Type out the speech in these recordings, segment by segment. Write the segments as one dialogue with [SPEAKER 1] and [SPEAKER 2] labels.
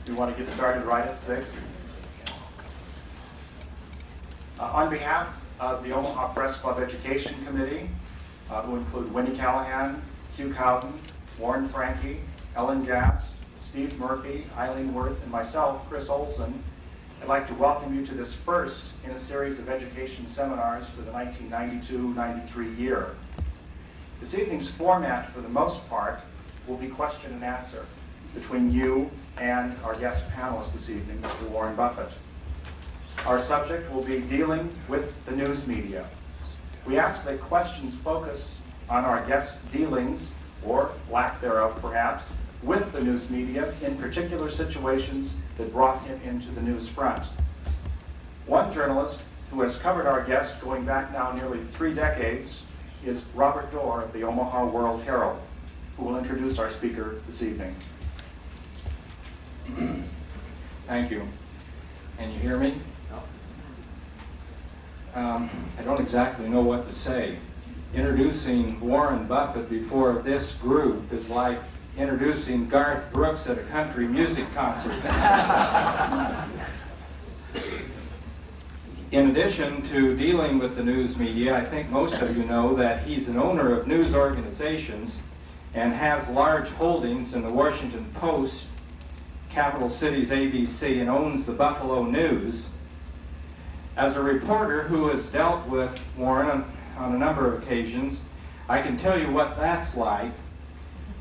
[SPEAKER 1] We want to get started right at 6. On behalf of the Omaha Press Club Education Committee, who include Winnie Callahan, Hugh Cowden, Warren Franke, Ellen Gass, Steve Murphy, Eileen Worth, and myself, Chris Olson, I'd like to welcome you to this first in a series of education seminars for the 1992-93 year. This evening's format, for the most part, will be question and answer between you and our guest panelist this evening, Mr. Warren Buffett. Our subject will be dealing with the news media. We ask that questions focus on our guest's dealings, or lack thereof perhaps, with the news media in particular situations that brought him into the news front. One journalist who has covered our guest going back now nearly 3 decades is Robert Dorr of the Omaha World Herald, who will introduce our speaker this evening.
[SPEAKER 2] Thank you. Can you hear me? I don't exactly know what to say. Introducing Warren Buffett before this group is like introducing Garth Brooks at a country music concert. In addition to dealing with the news media, I think most of you know that he's an owner of news organizations and has large holdings in the Washington Post, Capital Cities ABC, and owns the Buffalo News. As a reporter who has dealt with Warren on a number of occasions, I can tell you what that's like.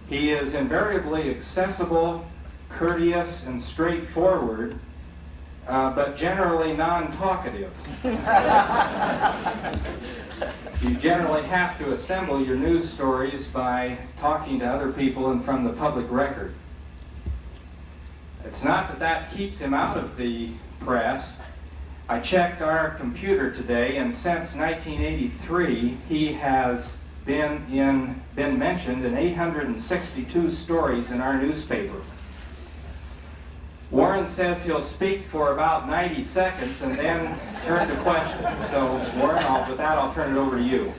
[SPEAKER 2] He is invariably accessible, courteous, and straightforward, but generally non-talkative. You generally have to assemble your news stories by talking to other people and from the public record. It's not that that keeps him out of the press. I checked our computer today, and since 1983, he has been mentioned in 862 stories in our newspaper. Warren says he'll speak for about 90 seconds and then turn to questions. So, Warren, with that, I'll turn it over to you.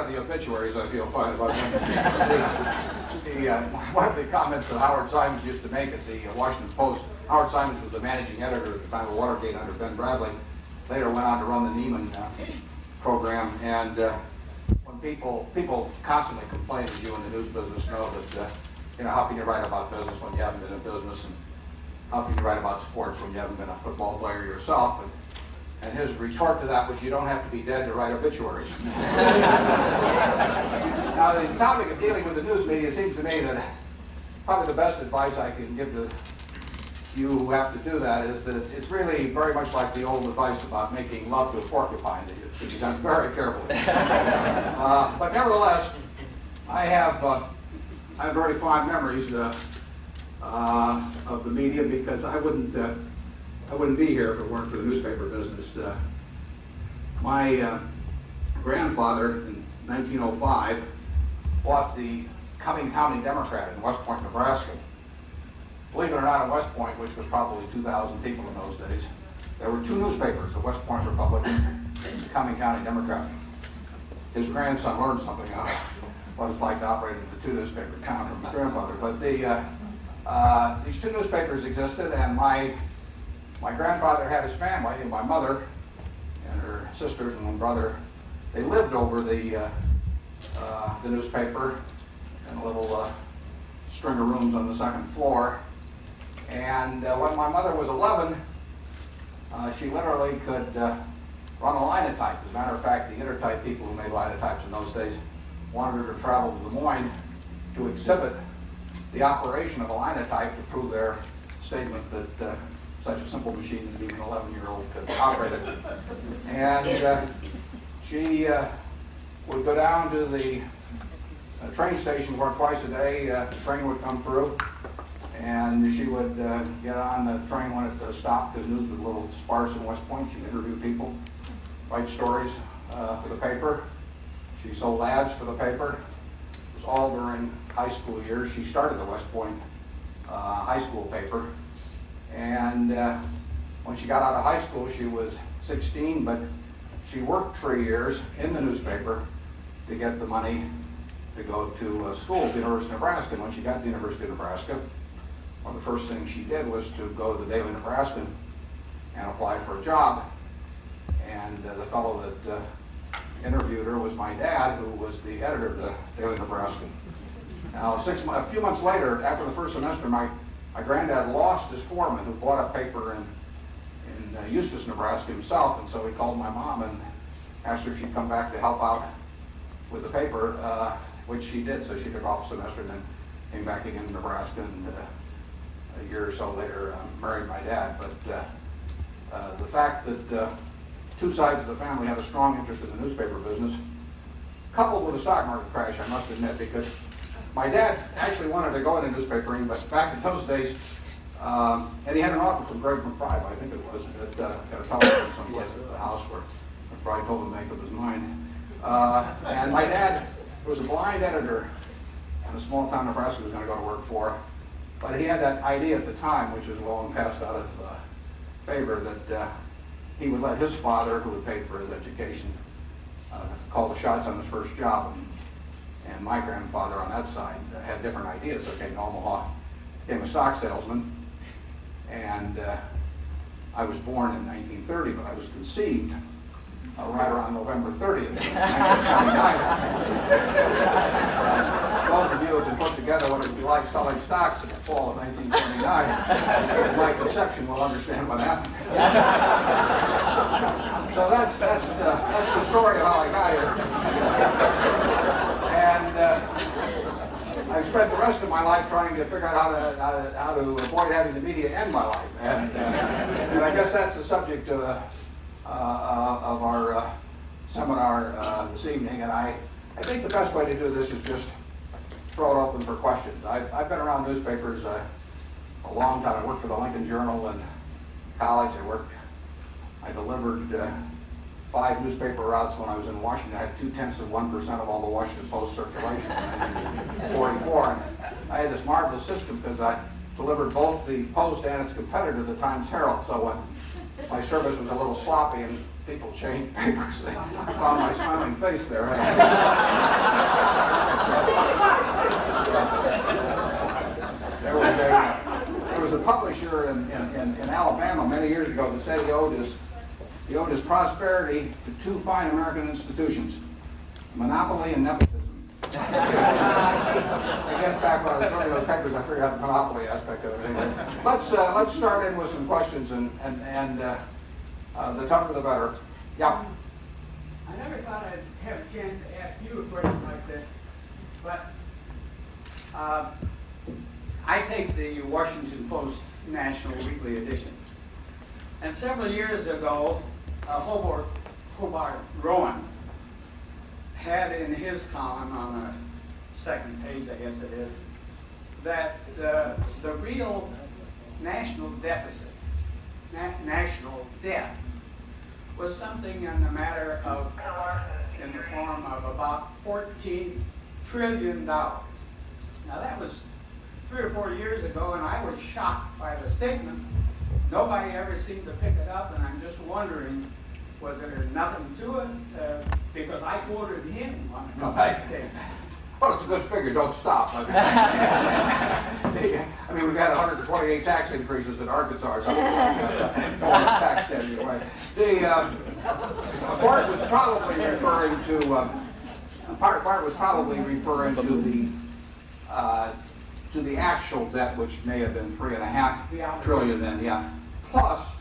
[SPEAKER 3] The obituaries, I feel fine about them. One of the comments that Howard Simons used to make at the Washington Post, Howard Simons was the managing editor at the time of Watergate under Ben Bradley, later went on to run the Neiman program, and when people constantly complain that you in the news business know that, how can you write about business when you haven't been in business, and how can you write about sports when you haven't been a football player yourself? And his retort to that was, you don't have to be dead to write obituaries. Now, the topic of dealing with the news media seems to me that probably the best advice I can give to you who have to do that is that it's really very much like the old advice about making love to a porcupine, that it should be done very carefully. But nevertheless, I have very fond memories of the media, because I wouldn't be here if it weren't for the newspaper business. My grandfather in 1905 bought the Cumming County Democrat in West Point, Nebraska. Believe it or not, in West Point, which was probably 2,000 people in those days, there were 2 newspapers, the West Point Republican and the Cumming County Democrat. His grandson learned something on what it's like to operate the 2 newspaper town from his grandfather. But these 2 newspapers existed, and my grandfather had his family, and my mother and her sisters and one brother, they lived over the newspaper in a little string of rooms on the 2nd floor. And when my mother was 11, she literally could run a linotype. As a matter of fact, the intertype people who made linotypes in those days wanted her to travel to Des Moines to exhibit the operation of a linotype to prove their statement that such a simple machine that even an 11-year-old could operate it. And she would go down to the train station where twice a day the train would come through, and she would get on the train when it stopped, because news was a little sparse in West Point. She'd interview people, write stories for the paper. She sold ads for the paper. It was all during high school years. She started the West Point high school paper. And when she got out of high school, she was 16, but she worked 3 years in the newspaper to get the money to go to school at the University of Nebraska. And when she got to the University of Nebraska, one of the first things she did was to go to the Daily Nebraskan and apply for a job. And the fellow that interviewed her was my dad, who was the editor of the Daily Nebraskan. Now, a few months later, after the first semester, my granddad lost his foreman, who bought a paper in Eustis, Nebraska himself, and so he called my mom and asked her if she'd come back to help out with the paper, which she did. So she took off a semester and then came back again to Nebraska, and a year or so later married my dad. But the fact that two sides of the family had a strong interest in the newspaper business, coupled with the stock market crash, I must admit, because my dad actually wanted to go into newspapering, but back in those days, and he had an offer from Greg McBride, I think it was, at a telephone someplace at the house where McBride told him to make up his mind. And my dad was a blind editor in a small town Nebraska he was going to go to work for, but he had that idea at the time, which was long passed out of favor, that he would let his father, who had paid for his education, call the shots on his first job. And my grandfather on that side had different ideas. So came to Omaha, became a stock salesman, and I was born in 1930, but I was conceived right around November 30th, 1929. Those of you who can put together what it would be like selling stocks in the fall of 1929, my conception will understand what happened. So that's the story of how I got here. And I spent the rest of my life trying to figure out how to avoid having the media end my life. And I guess that's the subject of our seminar this evening. And I think the best way to do this is just throw it open for questions. I've been around newspapers a long time. I worked for the Lincoln Journal in college. I delivered 5 newspaper routes when I was in Washington. I had 0.2% of all the Washington Post circulation in 1944. And I had this marvelous system because I delivered both the Post and its competitor, the Times Herald. So when my service was a little sloppy and people changed papers, they found my smiling face there. There was a publisher in Alabama many years ago that said he owed his prosperity to 2 fine American institutions, monopoly and nepotism. I guess back when I was doing those papers, I figured out the monopoly aspect of it. Anyway, let's start in with some questions, and the tougher the better. Yeah.
[SPEAKER 4] I never thought I'd have a chance to ask you a question like this, but I take the Washington Post National Weekly Edition. And several years ago, Hobart Rowan had in his column on the second page, I guess it is, that the real national deficit, national debt, was something in the matter of, in the form of about $14 trillion. Now that was 3 or 4 years ago, and I was shocked by the statement. Nobody ever seemed to pick it up, and I'm just wondering, was there nothing to it? Because I quoted him on a couple of days.
[SPEAKER 3] Well, it's a good figure. Don't stop. I mean, we've had 128 tax increases in Arkansas or something. Tax steady away. Bart was probably referring to the actual debt, which may have been $3.5 trillion then. Yeah. Plus,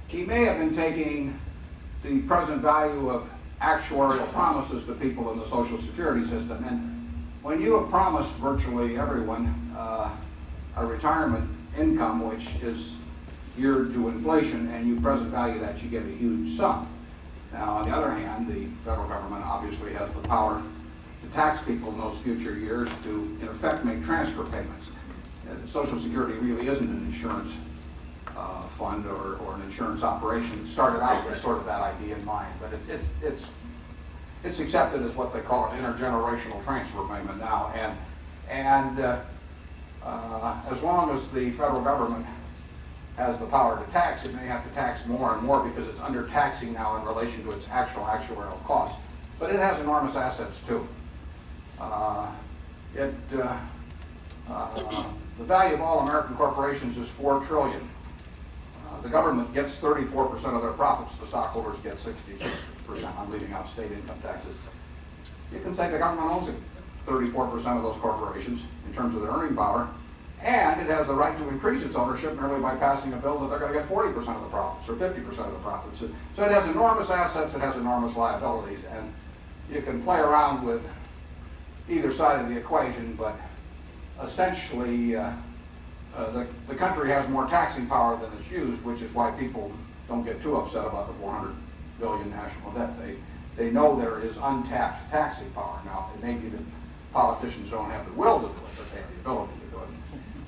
[SPEAKER 3] he may have been taking the present value of actuarial promises to people in the Social Security system. And when you have promised virtually everyone a retirement income which is geared to inflation, and you present value that, you get a huge sum. Now, on the other hand, the federal government obviously has the power to tax people in those future years to, in effect, make transfer payments. Social Security really isn't an insurance fund or an insurance operation. It started out with sort of that idea in mind, but it's accepted as what they call an intergenerational transfer payment now. And as long as the federal government has the power to tax, it may have to tax more and more because it's undertaxing now in relation to its actual actuarial costs. But it has enormous assets too. The value of all American corporations is $4 trillion. The government gets 34% of their profits. The stockholders get 66%. I'm leaving out state income taxes. You can say the government owns 34% of those corporations in terms of their earning power, and it has the right to increase its ownership merely by passing a bill that they're going to get 40% of the profits or 50% of the profits. So it has enormous assets, it has enormous liabilities, and you can play around with either side of the equation, but essentially the country has more taxing power than it's used, which is why people don't get too upset about the $400 billion national debt. They know there is untapped taxing power. Now, it may be that politicians don't have the will to do it, but they have the ability to do it,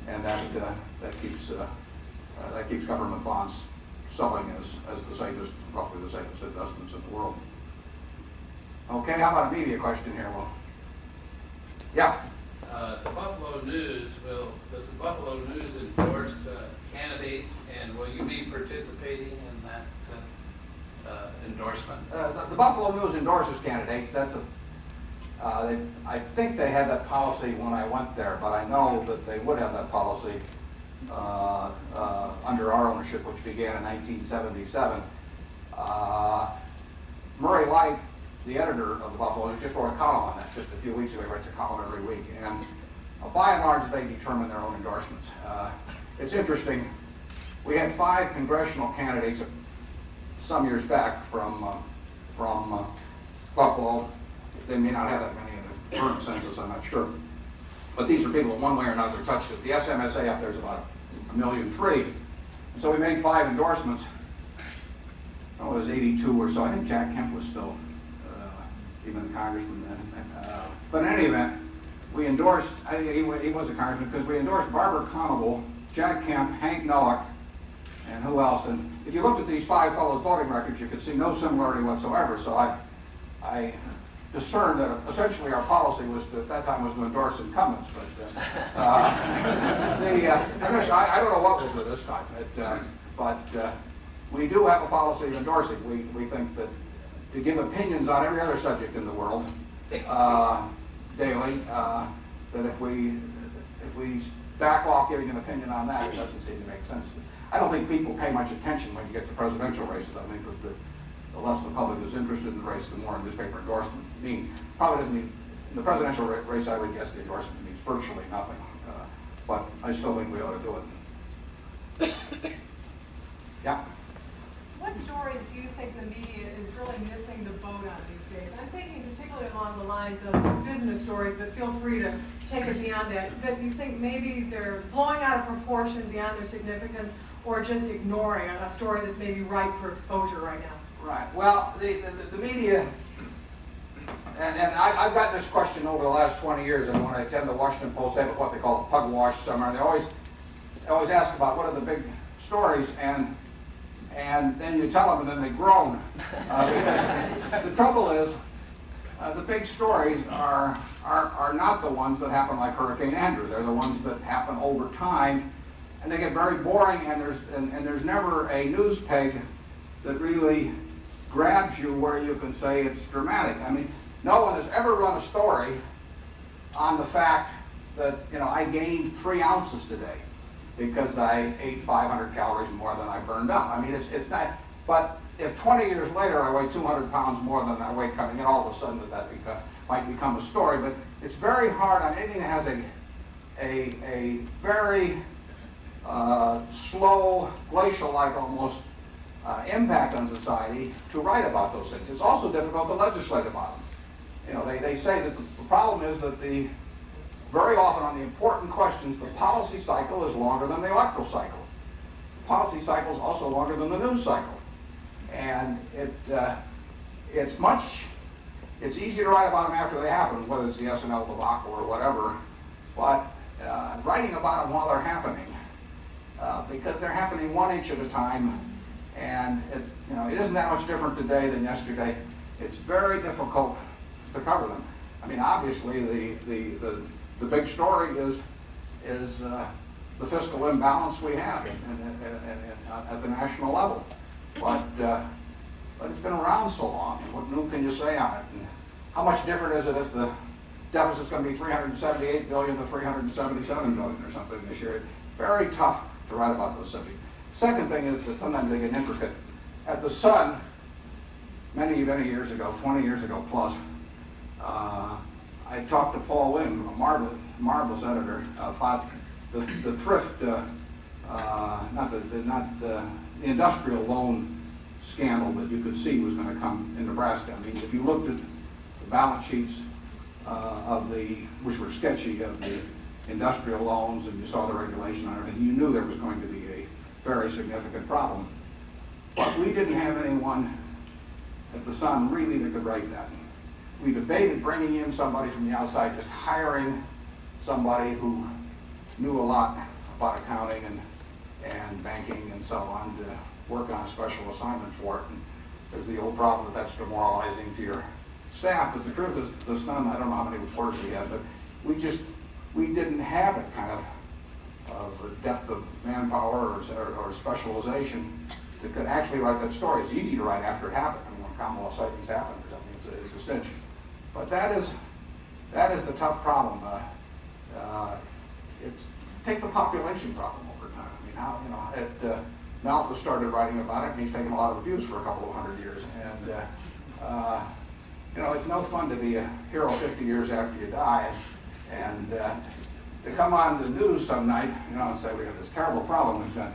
[SPEAKER 3] and that keeps government bonds selling as the safest, roughly the safest investments in the world. Okay, how about a media question here? Well, yeah.
[SPEAKER 5] The Buffalo News does the Buffalo News endorse candidates, and will you be participating in that endorsement?
[SPEAKER 3] The Buffalo News endorses candidates. I think they had that policy when I went there, but I know that they would have that policy under our ownership, which began in 1977. Murray Light, the editor of the Buffalo News, just wrote a column on that just a few weeks ago. He writes a column every week, and by and large, they determine their own endorsements. It's interesting. We had 5 congressional candidates some years back from Buffalo. They may not have that many in the current census, I'm not sure. But these are people in one way or another touched it. The SMSA up there is about 1.3 million. And so we made 5 endorsements. Oh, it was 82 or so. I think Jack Kemp was still even a congressman then. But in any event, we endorsed, he was a congressman, because we endorsed Barbara Conable, Jack Kemp, Hank Noack, and who else? And if you looked at these 5 fellows' voting records, you could see no similarity whatsoever. So I discerned that essentially our policy was at that time was to endorse incumbents. But I don't know what we'll do this time. But we do have a policy of endorsing. We think that to give opinions on every other subject in the world daily, that if we back off giving an opinion on that, it doesn't seem to make sense. I don't think people pay much attention when you get to presidential races. I think that the less the public is interested in the race, the more newspaper endorsement means. Probably doesn't mean, in the presidential race, I would guess the endorsement means virtually nothing. But I still think we ought to do it. Yeah?
[SPEAKER 6] What stories do you think the media is really missing the boat on these days? I'm thinking particularly along the lines of business stories, but feel free to take it beyond that. That you think maybe they're blowing out of proportion beyond their significance, or just ignoring a story that's maybe ripe for exposure right now?
[SPEAKER 3] Right. Well, the media, and I've gotten this question over the last 20 years, and when I attend the Washington Post, they have what they call a pug wash summer, and they always ask about what are the big stories, and then you tell them, and then they groan. Because the trouble is, the big stories are not the ones that happen like Hurricane Andrew. They're the ones that happen over time, and they get very boring, and there's never a news peg that really grabs you where you can say it's dramatic. I mean, no one has ever run a story on the fact that, I gained 3 ounces today because I ate 500 calories more than I burned up. I mean, it's not, but if 20 years later I weigh 200 pounds more than I weigh coming in, all of a sudden that might become a story. But it's very hard on anything that has a very slow, glacial-like almost impact on society to write about those things. It's also difficult to legislate about them. They say that the problem is that very often on the important questions, the policy cycle is longer than the electoral cycle. The policy cycle is also longer than the news cycle. And it's easy to write about them after they happen, whether it's the SNL debacle or whatever, but writing about them while they're happening, because they're happening 1 inch at a time, and it isn't that much different today than yesterday. It's very difficult to cover them. I mean, obviously the big story is the the fiscal imbalance we have at the national level. But it's been around so long, and what new can you say on it? And how much different is it if the deficit's going to be $378 billion to $377 billion or something this year? Very tough to write about those subjects. Second thing is that sometimes they get intricate. At the Sun, many years ago, 20 years ago plus, I talked to Paul Wing, a marvelous editor, about the thrift, not the industrial loan scandal that you could see was going to come in Nebraska. I mean, if you looked at the balance sheets which were sketchy, of the industrial loans, and you saw the regulation on everything, you knew there was going to be a very significant problem. But we didn't have anyone at the Sun really that could write that. We debated bringing in somebody from the outside, just hiring somebody who knew a lot about accounting and banking and so on to work on a special assignment for it. And there's the old problem that that's demoralizing to your staff. But the truth is, the Sun, I don't know how many reporters we had, but we didn't have that kind of depth of manpower or specialization that could actually write that story. It's easy to write after it happened. I mean, when Commonwealth sightings happen or something, it's a cinch. But that is the tough problem. Take the population problem over time. I mean, how Malthus started writing about it, and he's taken a lot of abuse for a couple of hundred years. And it's no fun to be a hero 50 years after you die, and to come on the news some night, and say we have this terrible problem. We've got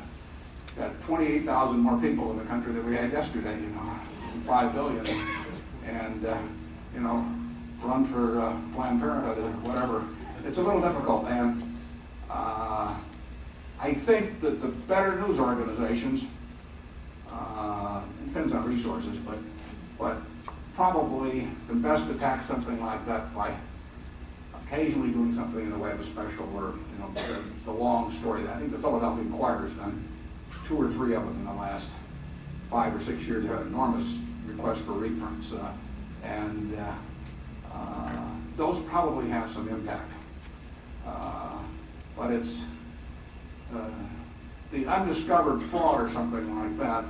[SPEAKER 3] 28,000 more people in the country than we had yesterday. 5 billion, and run for Planned Parenthood or whatever. It's a little difficult, and I think that the better news organizations, depends on resources, but probably can best attack something like that by occasionally doing something in the way of a special or the long story. I think the Philadelphia Inquirer has done 2 or 3 of them in the last 5 or 6 years. They've had enormous requests for reprints, and those probably have some impact. But it's the undiscovered fraud or something like that.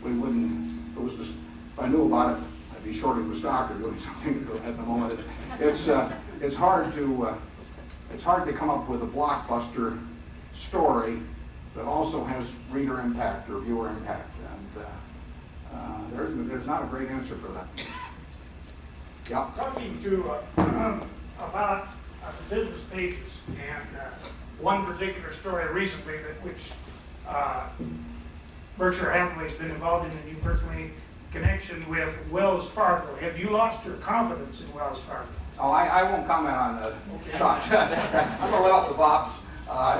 [SPEAKER 3] We wouldn't. If I knew about it, I'd be shorting the stock or doing something at the moment. It's hard to come up with a blockbuster story that also has reader impact or viewer impact, and there's not a great answer for that. Yeah.
[SPEAKER 7] Talking to about the business pages, and one particular story recently which Berkshire Hathaway has been involved in, and you personally, connection with Wells Fargo. Have you lost your confidence in Wells Fargo?
[SPEAKER 3] Oh, I won't comment on stocks. I'm going to let up to Bob's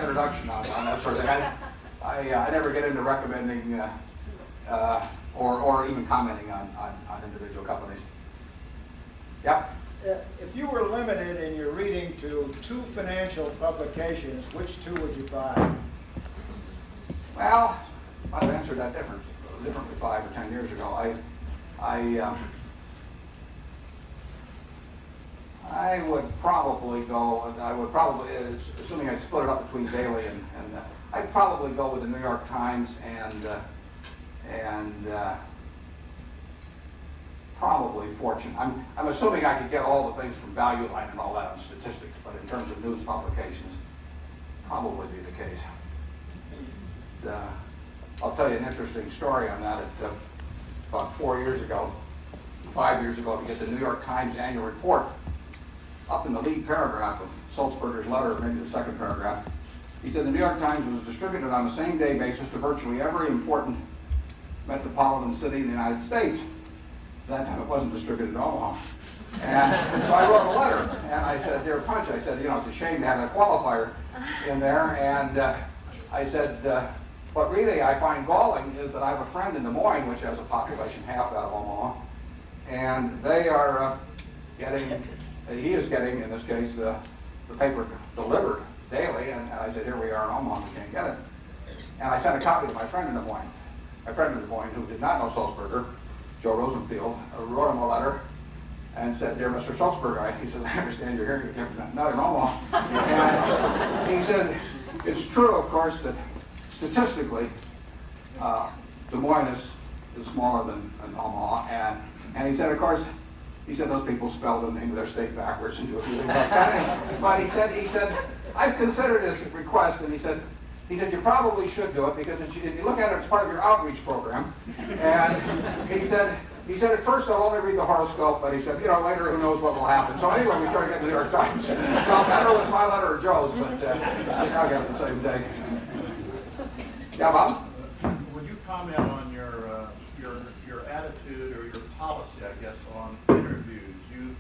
[SPEAKER 3] introduction on that sort of thing. I never get into recommending or even commenting on individual companies. Yep.
[SPEAKER 8] If you were limited in your reading to 2 financial publications, which 2 would you buy?
[SPEAKER 3] Well, I've answered that differently 5 or 10 years ago. I would probably go. Assuming I'd split it up between daily and I'd probably go with the New York Times and probably Fortune. I'm assuming I could get all the things from Value Line and all that on statistics, but in terms of news publications, probably be the case. I'll tell you an interesting story on that. About 5 years ago, if you get the New York Times annual report, up in the lead paragraph of Sulzberger's letter, maybe the second paragraph, he said the New York Times was distributed on a same-day basis to virtually every important metropolitan city in the United States. At that time, it wasn't distributed to Omaha. And so I wrote a letter, and I said, Dear Punch, I said, it's a shame to have that qualifier in there. And I said, what really I find galling is that I have a friend in Des Moines, which has a population half that of Omaha, and they are he is getting, in this case, the paper delivered daily, and I said, here we are in Omaha, we can't get it. And I sent a copy to my friend in Des Moines. My friend in Des Moines, who did not know Sulzberger, Joe Rosenfield, wrote him a letter and said, Dear Mr. Sulzberger, he says, I understand you're here, you're not in Omaha. And he said, it's true, of course, that statistically, Des Moines is smaller than Omaha, and he said, of course, he said those people spelled the name of their state backwards and do a few things like that. But he said, I've considered his request, and he said, you probably should do it because if you look at it, it's part of your outreach program. And he said, at first I'll only read the horoscope, but he said, later who knows what will happen. So anyway, we started getting the New York Times. Well, I don't know if it's my letter or Joe's, but I think I'll get it the same day. Yeah, Bob?
[SPEAKER 9] Would you comment on your attitude or your policy, I guess, on interviews? You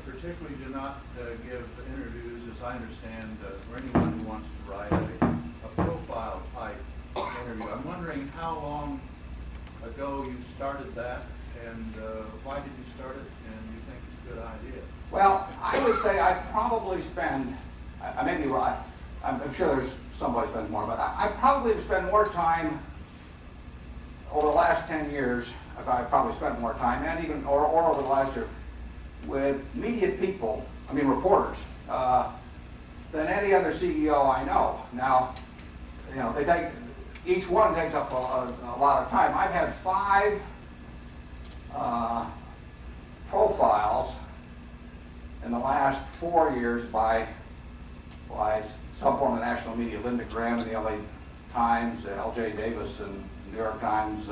[SPEAKER 9] particularly do not give interviews, as I understand, for anyone who wants to write a profile type interview. I'm wondering how long ago you started that, and why did you start it, and you think it's a good idea?
[SPEAKER 3] Well, I would say I probably spend, I may be right, I'm sure there's somebody spends more, but I probably spend more time over the last 10 years, I probably spent more time, and even, or over the last year, with media people, I mean reporters, than any other CEO I know. Now, each one takes up a lot of time. I've had 5 profiles in the last 4 years by some form of national media, Linda Graham in the LA Times, L.J. Davis in the New York Times,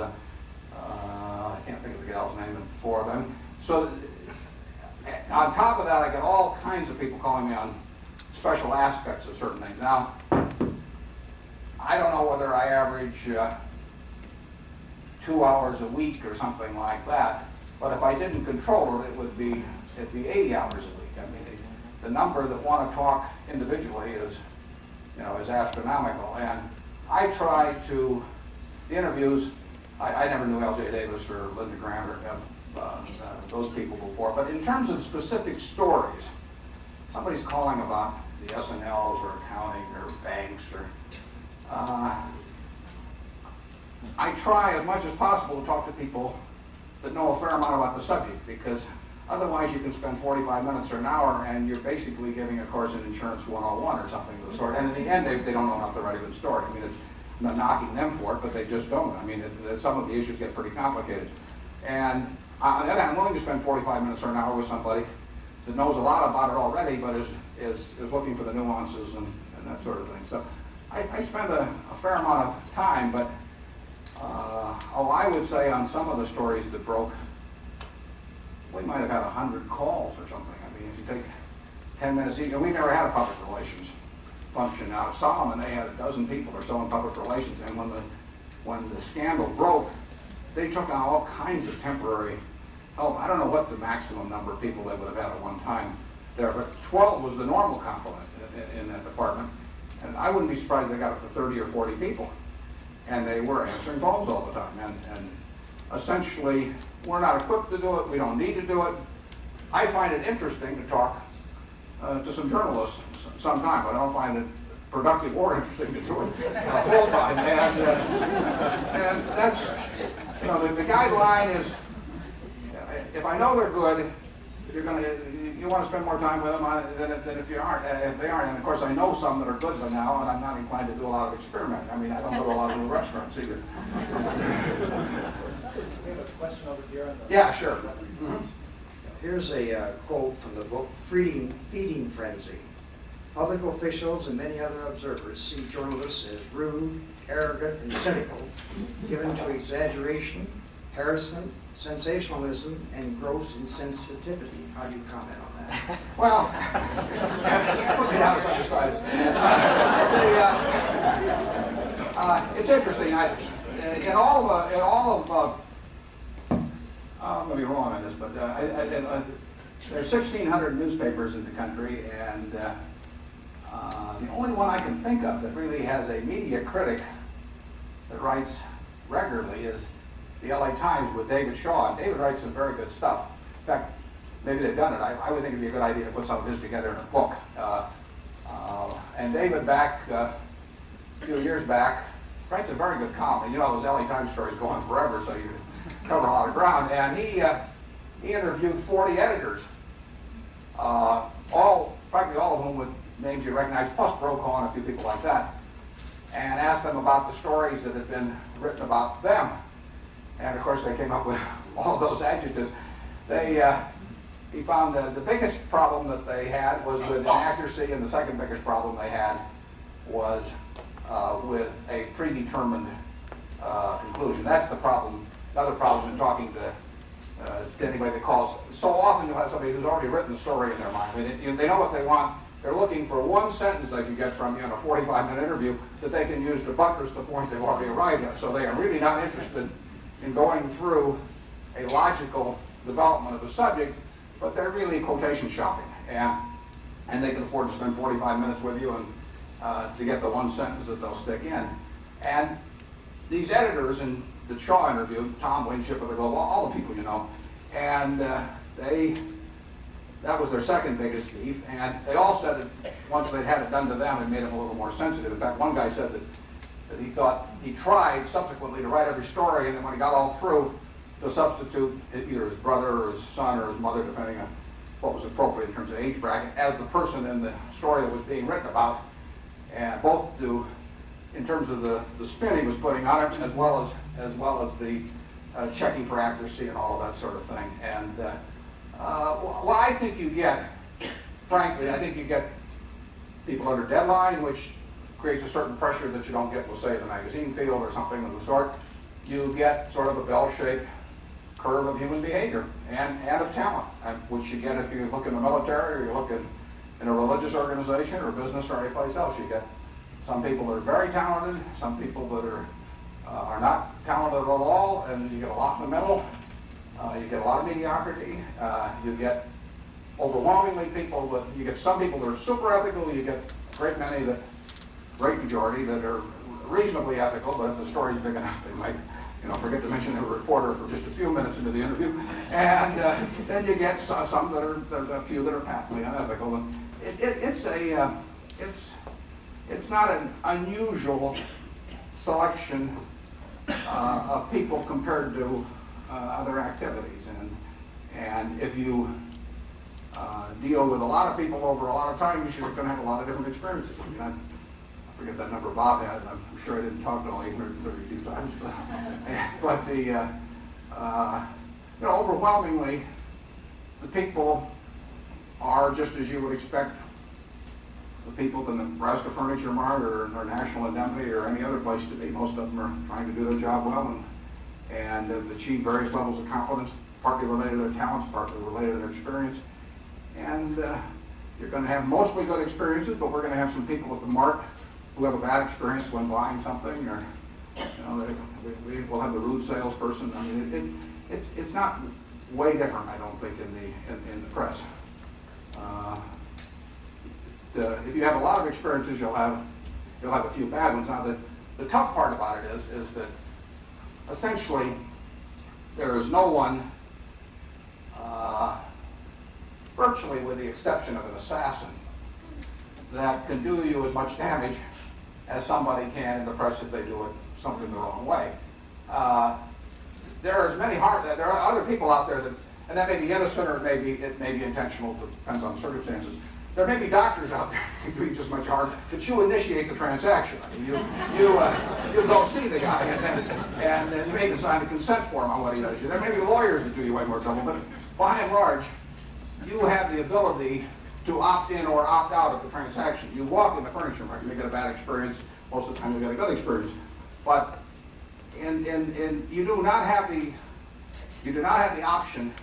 [SPEAKER 3] I can't think of the gal's name, 4 of them. So on top of that, I get all kinds of people calling me on special aspects of certain things. Now, I don't know whether I average 2 hours a week or something like that, but if I didn't control it, it'd be 80 hours a week. I mean, the number that want to talk individually is astronomical. And I try to, the interviews, I never knew L.J. Davis or Linda Graham or those people before, but in terms of specific stories, somebody's calling about the S&Ls or accounting or banks or, I try as much as possible to talk to people that know a fair amount about the subject, because otherwise you can spend 45 minutes or an hour and you're basically giving a course in Insurance 101 or something of the sort. And in the end, they don't know enough to write a good story. I mean, I'm not knocking them for it, but they just don't. I mean, some of the issues get pretty complicated. And on the other hand, I'm willing to spend 45 minutes or an hour with somebody that knows a lot about it already, but is looking for the nuances and that sort of thing. So I spend a fair amount of time, but I would say on some of the stories that broke, we might have had 100 calls or something. I mean, if you take 10 minutes each, we never had a public relations function. Now at Solomon, they had 12 people or so in public relations, and when the scandal broke, they took on all kinds of temporary help. I don't know what the maximum number of people they would have had at one time there, but 12 was the normal complement in that department, and I wouldn't be surprised if they got up to 30 or 40 people, and they were answering phones all the time, and essentially, we're not equipped to do it, we don't need to do it. I find it interesting to talk to some journalists sometime, but I don't find it productive or interesting to do it full time. And that's, the guideline is, if I know they're good, you want to spend more time with them than if they aren't. And of course I know some that are good now, and I'm not inclined to do a lot of experimenting. I mean, I don't go to a lot of new restaurants either.
[SPEAKER 8] We have a question over here.
[SPEAKER 3] Yeah, sure. Mm-hmm.
[SPEAKER 10] Here's a quote from the book, Feeding Frenzy. Public officials and many other observers see journalists as rude, arrogant, and cynical, given to exaggeration, harassment, sensationalism, and gross insensitivity. How do you comment on that?
[SPEAKER 3] Well, put me down as undecided. It's interesting. I'm going to be wrong on this, but there's 1,600 newspapers in the country, and the only one I can think of that really has a media critic that writes regularly is the LA Times with David Shaw. And David writes some very good stuff. In fact, maybe they've done it. I would think it'd be a good idea to put some of his together in a book. And David, back a few years back, writes a very good column. And those LA Times stories go on forever, so you cover a lot of ground. And he interviewed 40 editors, practically all of whom with names you recognize, plus Brokaw and a few people like that, and asked them about the stories that had been written about them. And of course they came up with all those adjectives. He found the biggest problem that they had was with inaccuracy, and the second biggest problem they had was with a predetermined conclusion. That's the problem. Another problem in talking to anybody that calls. So often you'll have somebody who's already written the story in their mind. I mean, they know what they want. They're looking for one sentence they can get from you in a 45-minute interview that they can use to buttress the point they've already arrived at. So they are really not interested in going through a logical development of the subject, but they're really quotation shopping. And they can afford to spend 45 minutes with you and to get the one sentence that they'll stick in. And these editors in the Shaw interview, Tom Winship of the Globe, all the people you know, and that was their second biggest beef, and they all said that once they'd had it done to them, it made them a little more sensitive. In fact, one guy said that he thought he tried subsequently to write every story, and then when he got all through, to substitute either his brother or his son or his mother, depending on what was appropriate in terms of age bracket, as the person in the story that was being written about, and both in terms of the spin he was putting on it, as well as the checking for accuracy and all of that sort of thing. And well, I think you get, frankly, I think you get people under deadline, which creates a certain pressure that you don't get, we'll say, in the magazine field or something of the sort. You get sort of a bell-shaped curve of human behavior and of talent, which you get if you look in the military or you look in a religious organization or business or any place else. You get some people that are very talented, some people that are not talented at all, and you get a lot in the middle. You get a lot of mediocrity. You get overwhelmingly people that, you get some people that are super ethical, you get a great majority that are reasonably ethical, but if the story's big enough, they might, forget to mention a reporter for just a few minutes into the interview. And then you get some that are, a few that are patently unethical. And it's not an unusual selection of people compared to other activities, and if you deal with a lot of people over a lot of time, you're going to have a lot of different experiences. I mean, I forget that number Bob had. I'm sure I didn't talk to all 832 times, but the overwhelmingly, the people are just as you would expect the people in the Nebraska Furniture Mart or National Indemnity or any other place to be. Most of them are trying to do their job well and have achieved various levels of competence, partly related to their talents, partly related to their experience. And you're going to have mostly good experiences, but we're going to have some people at the Mart who have a bad experience when buying something, or we will have the rude salesperson. I mean, it's not way different, I don't think, in the press. If you have a lot of experiences, you'll have a few bad ones. Now, the tough part about it is that essentially there is no one, virtually with the exception of an assassin, that can do you as much damage as somebody can in the press if they do something the wrong way. There are there are other people out there that, and that may be innocent or it may be intentional, depends on the circumstances. There may be doctors out there who do just much harm, but you initiate the transaction. I mean, you go see the guy, and you may even sign a consent form on what he does. There may be lawyers that do you way more trouble, but by and large, you have the ability to opt in or opt out of the transaction. You walk in the furniture market, you may get a bad experience. Most of the time, you get a good experience, but you do not have the option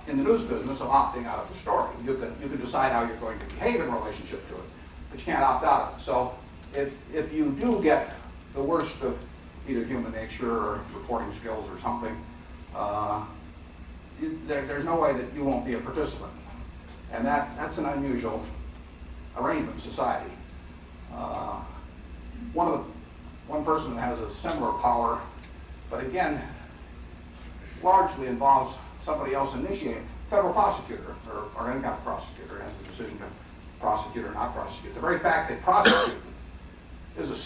[SPEAKER 3] in the news business of opting out of the story. You can decide how you're going to behave in relationship to it, but you can't opt out of it. So if you do get the worst of either human nature or reporting skills or something, there's no way that you won't be a participant. And that's an unusual arrangement in society. One person that has a similar power, but again, largely involves somebody else initiating, federal prosecutor or any kind of prosecutor has the decision to prosecute or not prosecute. The very fact they prosecute is it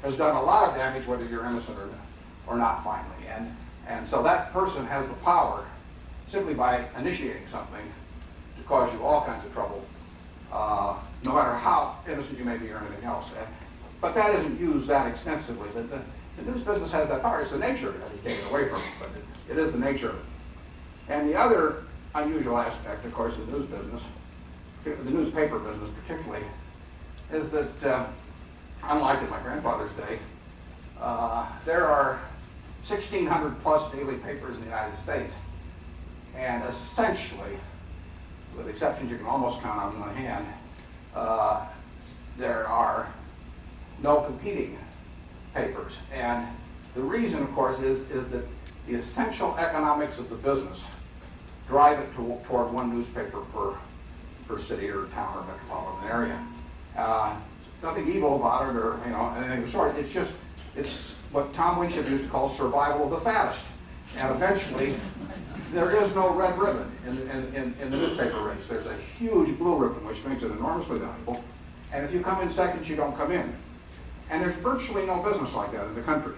[SPEAKER 3] has done a lot of damage whether you're innocent or not finally. And so that person has the power, simply by initiating something, to cause you all kinds of trouble no matter how innocent you may be or anything else. But that isn't used that extensively. The news business has that power. It's the nature of it. You can't get away from it, but it is the nature of it. And the other unusual aspect, of course, of the news business, the newspaper business particularly, is that unlike in my grandfather's day, there are 1,600 plus daily papers in the United States. And essentially, with exceptions you can almost count on one hand, there are no competing papers. And the reason, of course, is that the essential economics of the business drive it toward one newspaper per city or town or metropolitan area. Nothing evil about it or anything of the sort. It's what Tom Winship used to call survival of the fattest. And eventually, there is no red ribbon in the newspaper race. There's a huge blue ribbon, which makes it enormously valuable. And if you come in second, you don't come in. And there's virtually no business like that in the country.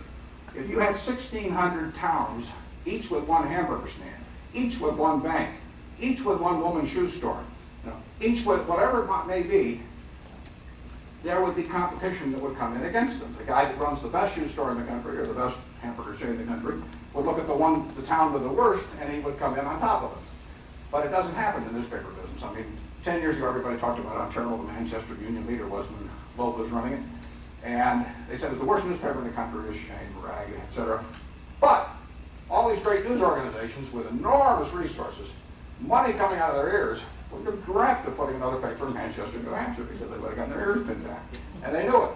[SPEAKER 3] If you had 1,600 towns, each with one hamburger stand, each with one bank, each with one woman's shoe store, each with whatever it may be, there would be competition that would come in against them. The guy that runs the best shoe store in the country or the best hamburger chain in the country would look at the town with the worst, and he would come in on top of it. But it doesn't happen in the newspaper business. I mean, 10 years ago, everybody talked about how terrible the Manchester Union Leader was when Loeb was running it. And they said it was the worst newspaper in the country, is shame, rag, etc. But all these great news organizations with enormous resources, money coming out of their ears, would have dreamt of putting another paper in Manchester, New Hampshire, because they would have gotten their ears pinned back. And they knew it.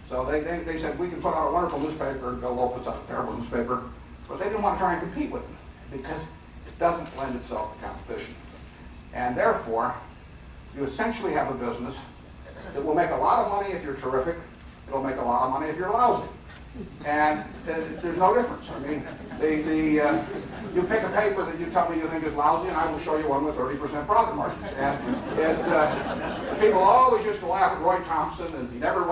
[SPEAKER 3] So they said, we can put out a wonderful newspaper, Bill Loeb puts out a terrible newspaper, but they didn't want to try and compete with them because it doesn't lend itself to competition. And therefore, you essentially have a business that will make a lot of money if you're terrific. It'll make a lot of money if you're lousy. And there's no difference. I mean, you pick a paper that you tell me you think is lousy, and I will show you one with 30% profit margins. And people always used to laugh at Roy Thompson, and he never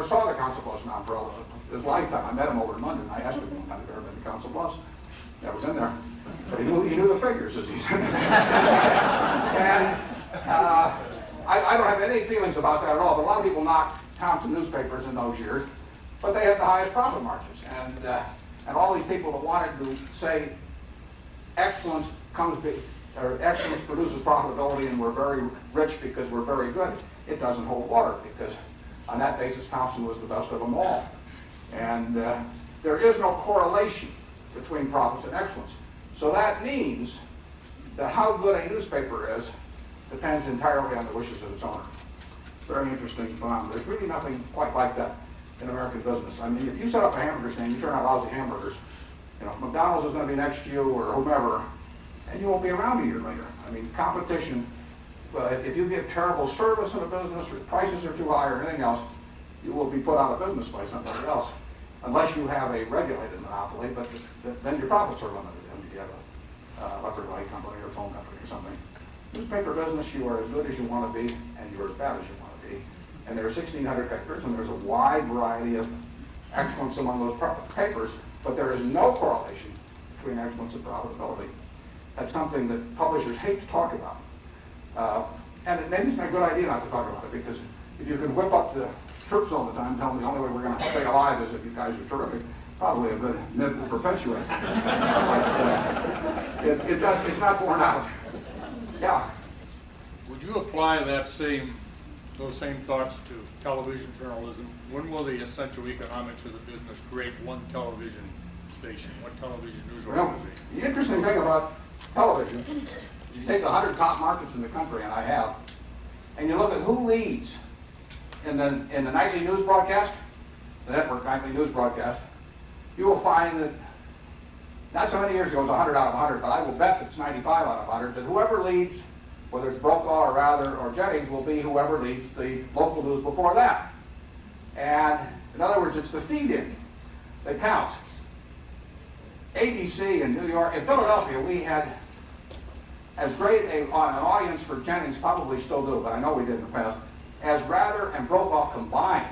[SPEAKER 3] saw the Council Bluffs Mountain for all of his lifetime. I met him over in London. I asked him one time if he ever been to Council Bluffs. Never been there. But he knew the figures, as he said. And I don't have any feelings about that at all, but a lot of people knocked Thompson newspapers in those years, but they had the highest profit margins. And all these people that wanted to say excellence produces profitability and we're very rich because we're very good, it doesn't hold water, because on that basis Thompson was the best of them all. And there is no correlation between profits and excellence. So that means that how good a newspaper is depends entirely on the wishes of its owner. Very interesting phenomenon. There's really nothing quite like that in American business. I mean, if you set up a hamburger stand, you turn out lousy hamburgers, McDonald's is going to be next to you or whomever, and you won't be around a year later. I mean, competition, if you give terrible service in a business or prices are too high or anything else, you will be put out of business by somebody else, unless you have a regulated monopoly, but then your profits are limited and you have an electric light company or phone company or something. Newspaper business, you are as good as you want to be and you're as bad as you want to be. And there are 1,600 papers, and there's a wide variety of excellence among those papers, but there is no correlation between excellence and profitability. That's something that publishers hate to talk about. And maybe it's not a good idea not to talk about it, because if you can whip up the troops all the time, tell them the only way we're going to stay alive is if you guys are terrific, probably a good myth to perpetuate. But it's not borne out. Yeah.
[SPEAKER 11] Would you apply those same thoughts to television journalism? When will the essential economics of the business create one television station, one television news organization?
[SPEAKER 3] The interesting thing about television is you take the 100 top markets in the country, and I have, and you look at who leads in the nightly news broadcast, the network nightly news broadcast, you will find that not so many years ago it was 100 out of 100, but I will bet that it's 95 out of 100, that whoever leads, whether it's Brokaw or Rather or Jennings, will be whoever leads the local news before that. And in other words, it's the feed-in that counts. ABC in New York, in Philadelphia, we had as great an audience for Jennings, probably still do, but I know we did in the past, as Rather and Brokaw combined.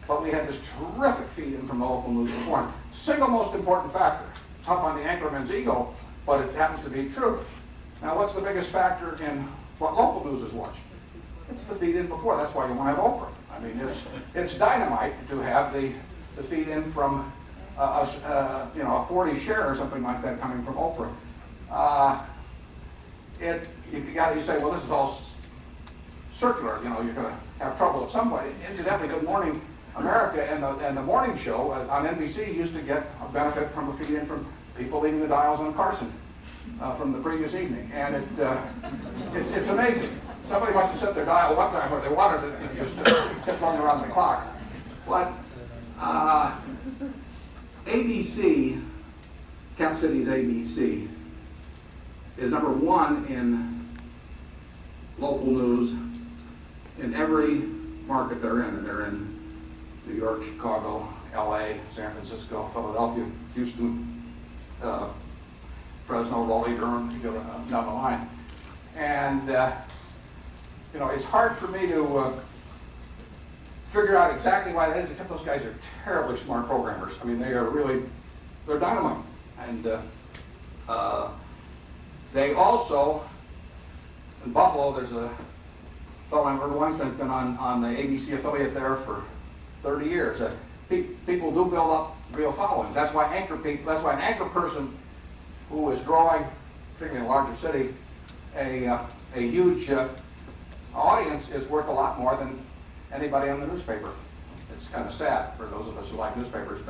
[SPEAKER 3] But we had this terrific feed-in from the local news before. Single most important factor. Tough on the anchorman's ego, but it happens to be true. Now, what's the biggest factor in what local news is watching? It's the feed-in before. That's why you want to have Oprah. I mean, it's dynamite to have the feed-in from a 40 share or something like that coming from Oprah. You say, well, this is all circular. You know, you're going to have trouble at some point. Incidentally, Good Morning America and the morning show on NBC used to get a benefit from a feed-in from people leaving the dials on Carson from the previous evening, and it's amazing. Somebody must have set their dial one time where they wanted it, and just kept running around the clock. But ABC, Cap City's ABC, is number one in local news in every market they're in. And they're in New York, Chicago, LA, San Francisco, Philadelphia, Houston, Fresno, Raleigh, Durham, to go down the line. And it's hard for me to figure out exactly why that is, except those guys are terribly smart programmers. I mean, they're dynamite. And they also, in Buffalo, there's a fellow named Irv Weinstein's been on the ABC affiliate there for 30 years. People do build up real followings. That's why an anchor person who is drawing, particularly in a larger city, a huge audience is worth a lot more than anybody on the newspaper. It's kind of sad for those of us who like newspapers,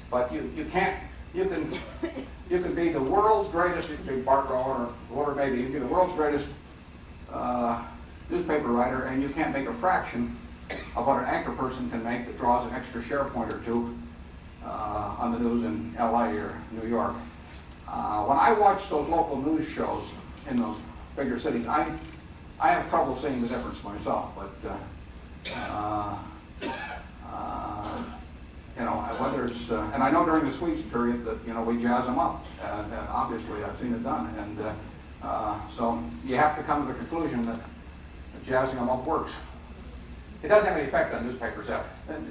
[SPEAKER 3] but you can be the world's greatest, you can be Bart Rowan or whoever it may be, you can be the world's greatest newspaper writer, and you can't make a fraction of what an anchor person can make that draws an extra share point or two on the news in LA or New York. When I watch those local news shows in those bigger cities, I have trouble seeing the difference myself, but whether it's, and I know during the sweeps period that, we jazz them up, and obviously I've seen it done, and so you have to come to the conclusion that jazzing them up works. It doesn't have any effect on newspapers. The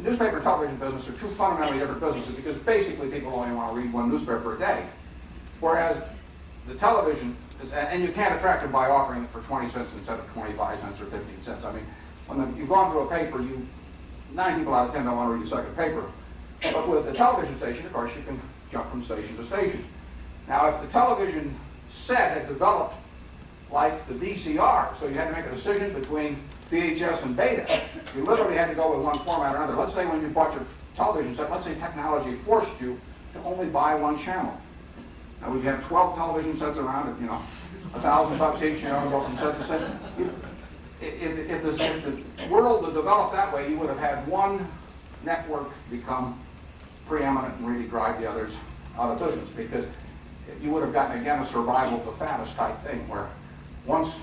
[SPEAKER 3] newspaper and television business are two fundamentally different businesses because basically people only want to read one newspaper a day, whereas the television is, and you can't attract them by offering it for 20 cents instead of 25 cents or 15 cents. I mean, when you've gone through a paper, 9 people out of 10 don't want to read a second paper. But with the television station, of course, you can jump from station to station. Now, if the television set had developed like the VCR, so you had to make a decision between VHS and beta, you literally had to go with one format or another. Let's say when you bought your television set, let's say technology forced you to only buy one channel. Now, would you have 12 television sets around at, $1,000 each, go from set to set? If the world had developed that way, you would have had one network become preeminent and really drive the others out of business, because you would have gotten, again, a survival of the fattest type thing, where once,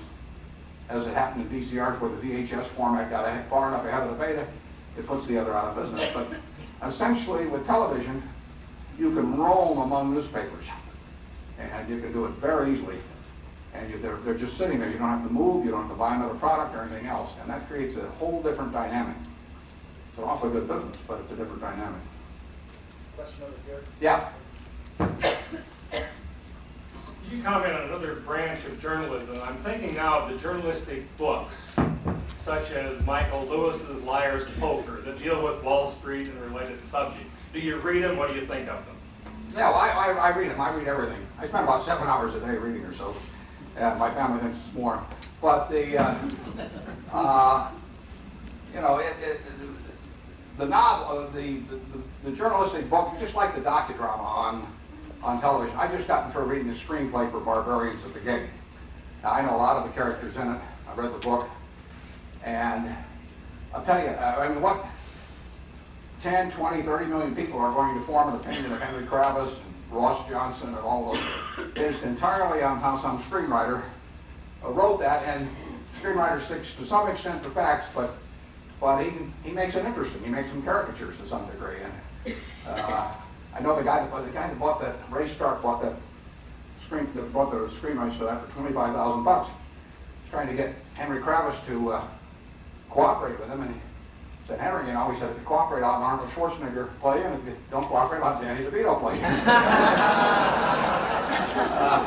[SPEAKER 3] as it happened in VCRs where the VHS format got far enough ahead of the beta, it puts the other out of business. But essentially, with television, you can roam among newspapers, and you can do it very easily. And they're just sitting there. You don't have to move, you don't have to buy another product or anything else, and that creates a whole different dynamic. It's an awfully good business, but it's a different dynamic.
[SPEAKER 8] Question over here.
[SPEAKER 3] Yeah.
[SPEAKER 12] You comment on another branch of journalism. I'm thinking now of the journalistic books, such as Michael Lewis's Liar's Poker, that deal with Wall Street and related subjects. Do you read them? What do you think of them?
[SPEAKER 3] Yeah, well, I read them. I read everything. I spend about 7 hours a day reading or so. My family thinks it's more. But the novel, the journalistic book, just like the docudrama on television. I just got through reading the screenplay for Barbarians at the Gate. Now, I know a lot of the characters in it. I read the book, and I'll tell you, what 10, 20, 30 million people are going to form an opinion of Henry Kravis and Ross Johnson and all those, based entirely on how some screenwriter wrote that. And screenwriter sticks to some extent to facts, but he makes it interesting. He makes some caricatures to some degree. And I know the guy that bought that, Ray Stark bought the screenwriters for that for $25,000. He's trying to get Henry Kravis to cooperate with him, and he said, Henry, he said, if you cooperate, I'll have Arnold Schwarzenegger play, and if you don't cooperate, I'll have Danny DeVito play.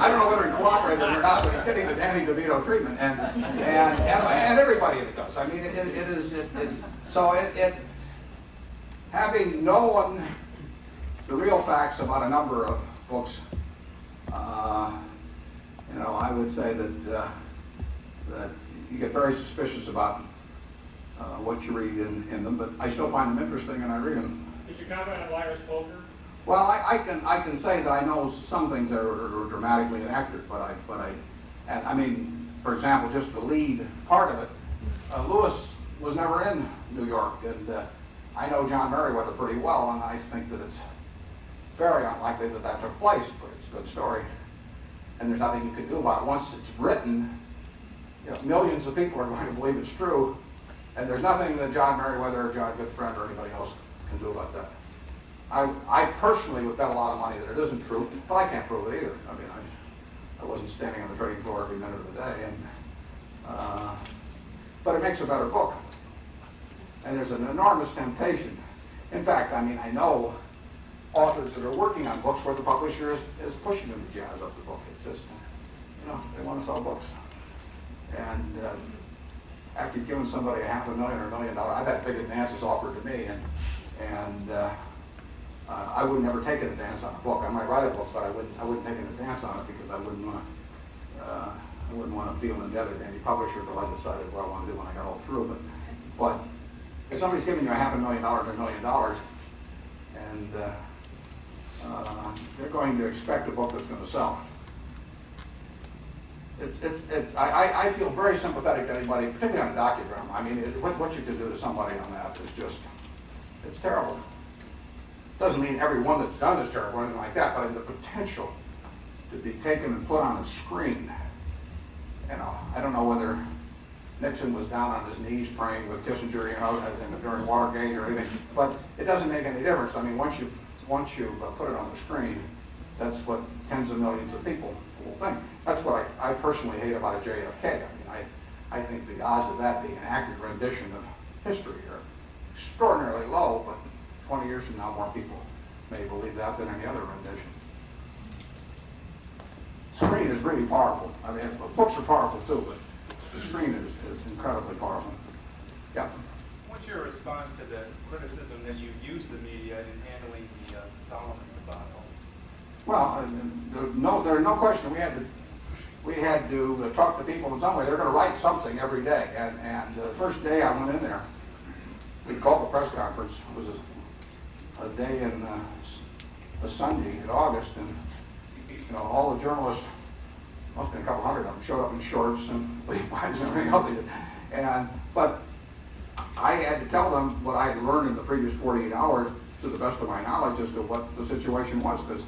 [SPEAKER 3] I don't know whether he cooperated or not, but he's getting the Danny DeVito treatment, and everybody that does. I mean, having known the real facts about a number of books, I would say that you get very suspicious about what you read in them, but I still find them interesting and I read them.
[SPEAKER 12] Did you comment on Liar's Poker?
[SPEAKER 3] Well, I can say that I know some things that are dramatically inaccurate, but I mean, for example, just the lead part of it. Lewis was never in New York, and I know John Merriweather pretty well, and I think that it's very unlikely that took place, but it's a good story, and there's nothing you can do about it. Once it's written, millions of people are going to believe it's true, and there's nothing that John Merriweather or John Goodfriend or anybody else can do about that. I personally would bet a lot of money that it isn't true, but I can't prove it either. I mean, I wasn't standing on the trading floor every minute of the day, but it makes a better book. And there's an enormous temptation. In fact, I mean, I know authors that are working on books where the publisher is pushing them to jazz up the book. It's just, they want to sell books. And after you've given somebody $500,000 or $1 million, I've had big advances offered to me, and I would never take an advance on a book. I might write a book, but I wouldn't take an advance on it because I wouldn't want to feel indebted to any publisher until I decided what I want to do when I got all through. But if somebody's giving you $500,000 or $1 million, and they're going to expect a book that's going to sell. I feel very sympathetic to anybody, particularly on a docudrama. I mean, what you can do to somebody on that is just, it's terrible. Doesn't mean every one that's done is terrible or anything like that, but the potential to be taken and put on a screen. I don't know whether Nixon was down on his knees praying with Kissinger, during Watergate or anything, but it doesn't make any difference. I mean, once you put it on the screen, that's what tens of millions of people will think. That's what I personally hate about a JFK. I mean, I think the odds of that being an accurate rendition of history are extraordinarily low, but 20 years from now, more people may believe that than any other rendition. Screen is really powerful. I mean, books are powerful too, but the screen is incredibly powerful. Yeah.
[SPEAKER 13] What's your response to the criticism that you've used the media in handling the Solomon debacle?
[SPEAKER 3] Well, there's no question. We had to talk to people in some way. They're going to write something every day. And the first day I went in there, we called the press conference. It was a day in a Sunday in August, and all the journalists, must have been a couple hundred of them, showed up in shorts and Levi's and everything else. But I had to tell them what I had learned in the previous 48 hours to the best of my knowledge as to what the situation was, because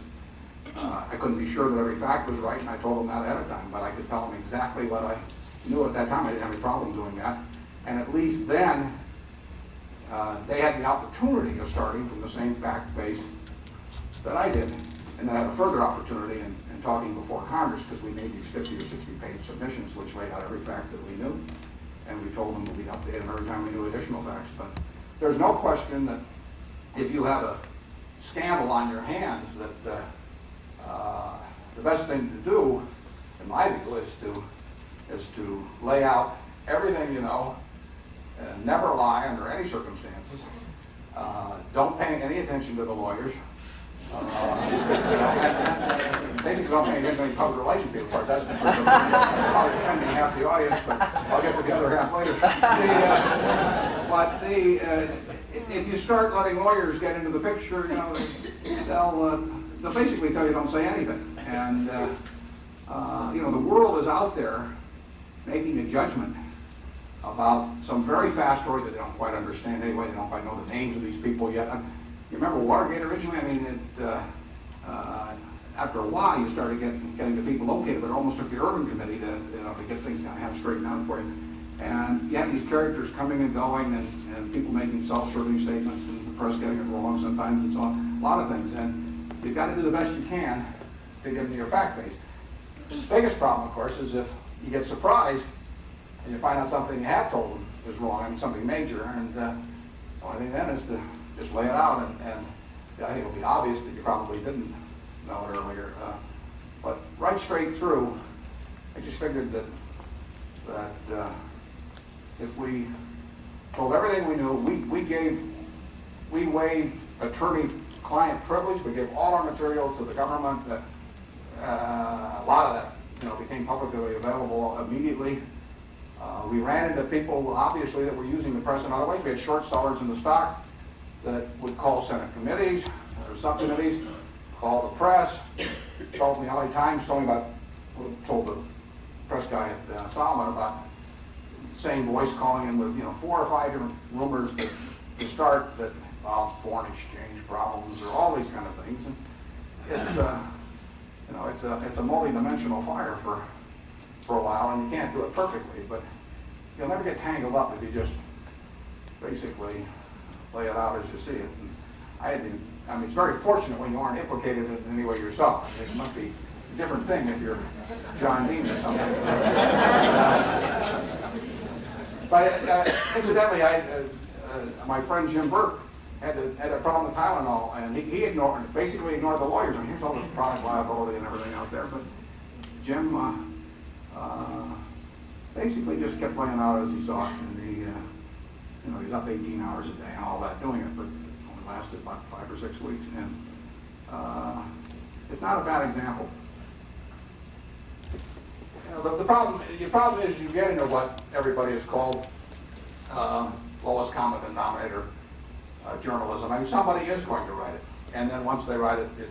[SPEAKER 3] I couldn't be sure that every fact was right, and I told them that ahead of time, but I could tell them exactly what I knew at that time. I didn't have any problem doing that. And at least then, they had the opportunity of starting from the same fact base that I did. And then I had a further opportunity in talking before Congress, because we made these 50 or 60-page submissions which laid out every fact that we knew. And we told them that we'd update them every time we knew additional facts. But there's no question that if you have a scandal on your hands, that the best thing to do, in my view, is to lay out everything you know, and never lie under any circumstances. Don't pay any attention to the lawyers. Basically, don't pay attention to any public relations people. Part that's probably defending half the audience, but I'll get to the other half later. If you start letting lawyers get into the picture, they'll basically tell you don't say anything. And the world is out there making a judgment about some very fast story that they don't quite understand anyway. They don't quite know the names of these people yet. You remember Watergate originally? I mean, after a while, you started getting the people located, but it almost took the urban committee to get things kind of straightened out for you. And you have these characters coming and going, and people making self-serving statements, and the press getting it wrong sometimes, and so on. A lot of things, and you've got to do the best you can to give them your fact base. The biggest problem, of course, is if you get surprised and you find out something you have told them is wrong, I mean something major, and the only thing then is to just lay it out, and I think it'll be obvious that you probably didn't know it earlier. But right straight through, I just figured that if we told everything we knew, we waived attorney-client privilege. We gave all our material to the government. A lot of that, became publicly available immediately. We ran into people, obviously, that were using the press in other ways. We had short sellers in the stock that would call Senate committees or subcommittees, call the press, told the LA Times, told the press guy at Solomon about the same voice calling in with 4 or 5 different rumors to start that foreign exchange problems or all these kind of things. And it's a multi-dimensional fire for a while, and you can't do it perfectly, but you'll never get tangled up if you just basically lay it out as you see it. And it's very fortunate when you aren't implicated in any way yourself. It must be a different thing if you're John Dean or something. But incidentally, my friend Jim Burke had a problem with Tylenol, and he basically ignored the lawyers. Here's all this product liability and everything out there, but Jim basically just kept laying out as he saw it, and he was up 18 hours a day and all that doing it, but it only lasted about 5 or 6 weeks, and it's not a bad example. The problem is you get into what everybody has called lowest common denominator journalism. I mean, somebody is going to write it, and then once they write it, it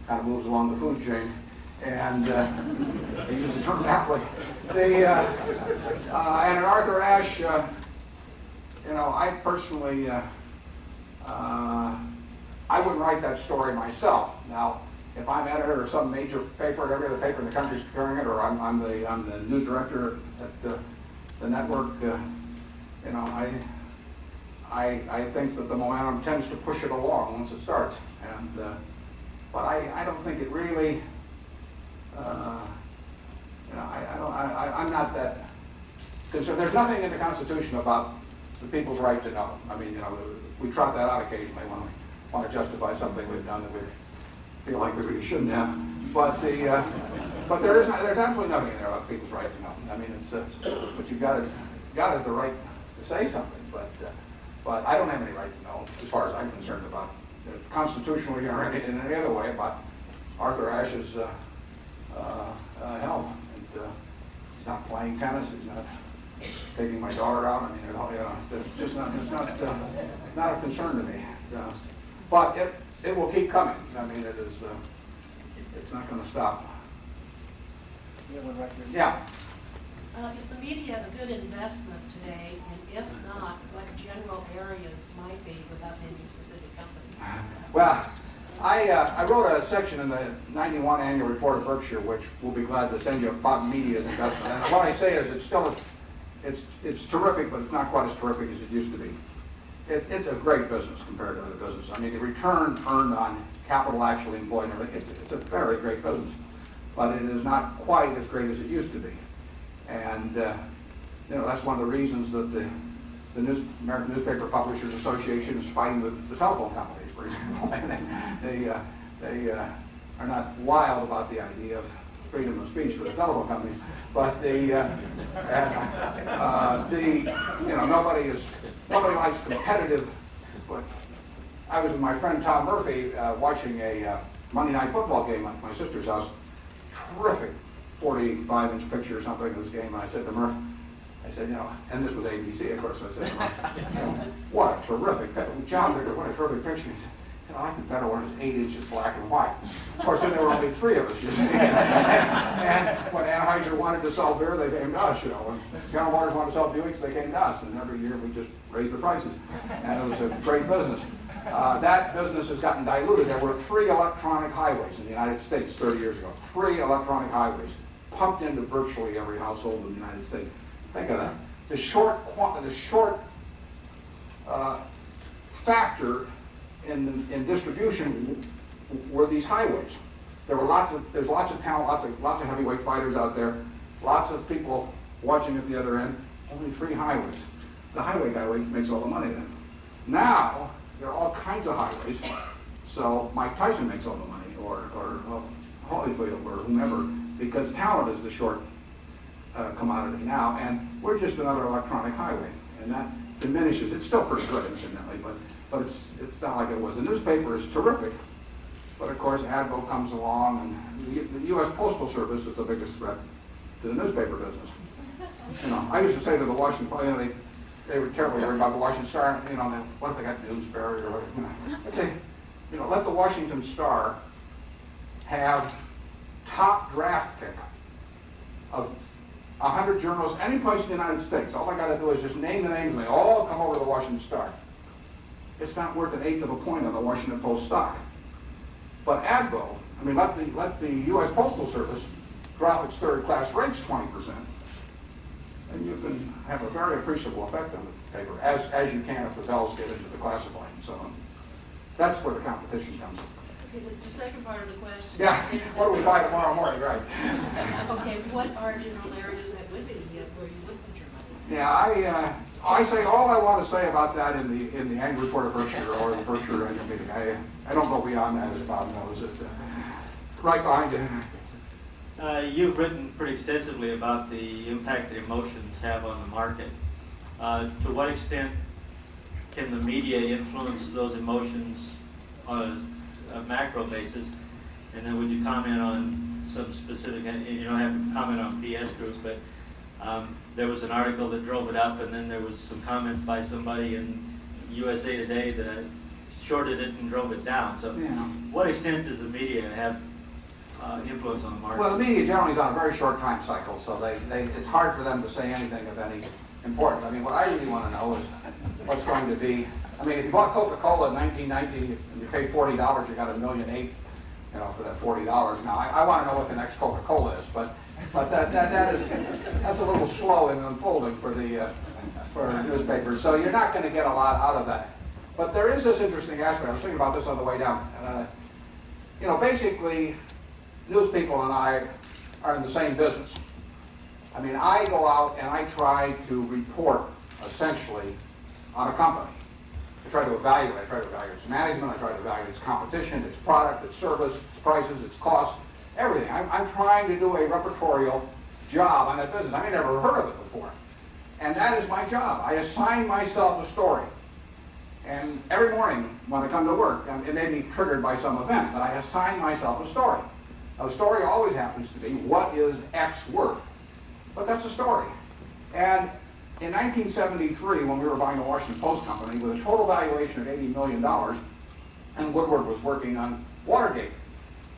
[SPEAKER 3] kind of moves along the food chain, and they use the term aptly. And in Arthur Ashe, I personally, I wouldn't write that story myself. Now, if I'm editor of some major paper, every other paper in the country is carrying it, or I'm the news director at the network, I think that the momentum tends to push it along once it starts. And but I don't think it really. I'm not that concerned. There's nothing in the Constitution about the people's right to know. I mean, we trot that out occasionally when we want to justify something we've done that we feel like we really shouldn't have. But there's absolutely nothing in there about people's right to know. I mean, but you've got the right to say something. But I don't have any right to know, as far as I'm concerned, about constitutionally or in any other way about Arthur Ashe's health. And he's not playing tennis. He's not taking my daughter out. I mean, it's just not a concern to me. But it will keep coming. I mean, it's not going to stop. Yeah.
[SPEAKER 14] Is the media a good investment today? And if not, what general areas might be without naming specific companies?
[SPEAKER 3] Well, I wrote a section in the 91 annual report of Berkshire, which we'll be glad to send you about media's investment. And what I say is it's terrific, but it's not quite as terrific as it used to be. It's a great business compared to other businesses. I mean, the return earned on capital actually employed and everything, it's a very great business. But it is not quite as great as it used to be. And that's one of the reasons that the American Newspaper Publishers Association is fighting with the telephone companies, for example. They are not wild about the idea of freedom of speech for the telephone companies, but nobody likes competitive. But I was with my friend Tom Murphy watching a Monday Night Football game at my sister's house. Terrific 45-inch picture or something of this game. And I said to Murph, and this was ABC, of course. I said to Murph, what a terrific job there! What a terrific picture. He said, I like the better one. It's 8 inches black and white. Of course, then there were only 3 of us, you see. And when Anheuser wanted to sell beer, they came to us, When General Motors wanted to sell Buicks, they came to us. And every year we just raised the prices. And it was a great business. That business has gotten diluted. There were 3 electronic highways in the United States 30 years ago. 3 electronic highways pumped into virtually every household in the United States. Think of that. The short factor in distribution were these highways. There's lots of talent, lots of heavyweight fighters out there, lots of people watching at the other end. Only 3 highways. The highway guy makes all the money then. Now there are all kinds of highways, so Mike Tyson makes all the money, or Holyfield, or whomever, because talent is the short commodity now, and we're just another electronic highway, and that diminishes. It's still pretty good, incidentally, but it's not like it was. The newspaper is terrific, but of course Advil comes along, and the U.S. Postal Service is the biggest threat to the newspaper business. You know, I used to say to the Washington Post, you know, they were terribly worried about the Washington Star. You know, what if they got Newsbury or whatever? You know, I'd say, you know, let the Washington Star have top draft pick of 100 journalists any place in the United States. All I got to do is just name the names, and they all come over to the Washington Star. It's not worth an eighth of a point on the Washington Post stock. But Advil, I mean, let the U.S. Postal Service drop its third-class rates 20%, and you can have a very appreciable effect on the paper, as you can if the bells get into the classified and so on. That's where the competition comes in.
[SPEAKER 14] Okay, the second part of the question.
[SPEAKER 3] Yeah, what do we buy tomorrow morning, right?
[SPEAKER 14] Okay, what are general areas that would be where you would put your money?
[SPEAKER 3] Yeah, I say all I want to say about that in the annual report of Berkshire or the Berkshire annual meeting. I don't go beyond that, as Bob knows. Right behind you.
[SPEAKER 15] You've written pretty extensively about the impact that emotions have on the market. To what extent can the media influence those emotions on a macro basis? And then would you comment on some specific, you don't have to comment on PS Group, but there was an article that drove it up, and then there was some comments by somebody in USA Today that shorted it and drove it down. So what extent does the media have influence on the market?
[SPEAKER 3] Well, the media generally is on a very short time cycle, so it's hard for them to say anything of any importance. I mean, what I really want to know is what's going to be. I mean, if you bought Coca-Cola in 1990 and you paid $40, you got $1.8 million, you know, for that $40. Now, I want to know what the next Coca-Cola is, but that's a little slow in unfolding for newspapers. So you're not going to get a lot out of that. But there is this interesting aspect. I was thinking about this on the way down. You know, basically, news people and I are in the same business. I mean, I go out and I try to report, essentially, on a company. I try to evaluate its management, I try to evaluate its competition, its product, its service, its prices, its costs, everything. I'm trying to do a repertorial job on that business. I may never heard of it before. And that is my job. I assign myself a story. And every morning when I come to work, and it may be triggered by some event, but I assign myself a story. Now, the story always happens to be, what is X worth? But that's a story. And in 1973, when we were buying the Washington Post Company with a total valuation of $80 million, and Woodward was working on Watergate,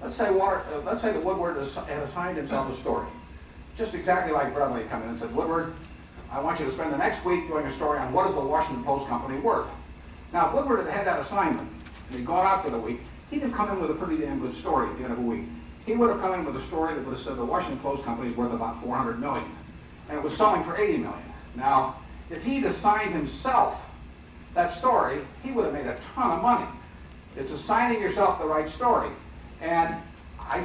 [SPEAKER 3] let's say that Woodward had assigned himself a story, just exactly like Bradley come in and said, Woodward, I want you to spend the next week doing a story on what is the Washington Post Company worth. Now, if Woodward had had that assignment and he'd gone out for the week, he'd have come in with a pretty damn good story at the end of the week. He would have come in with a story that would have said the Washington Post Company is worth about $400 million, and it was selling for $80 million. Now, if he'd assigned himself that story, he would have made a ton of money. It's assigning yourself the right story. And I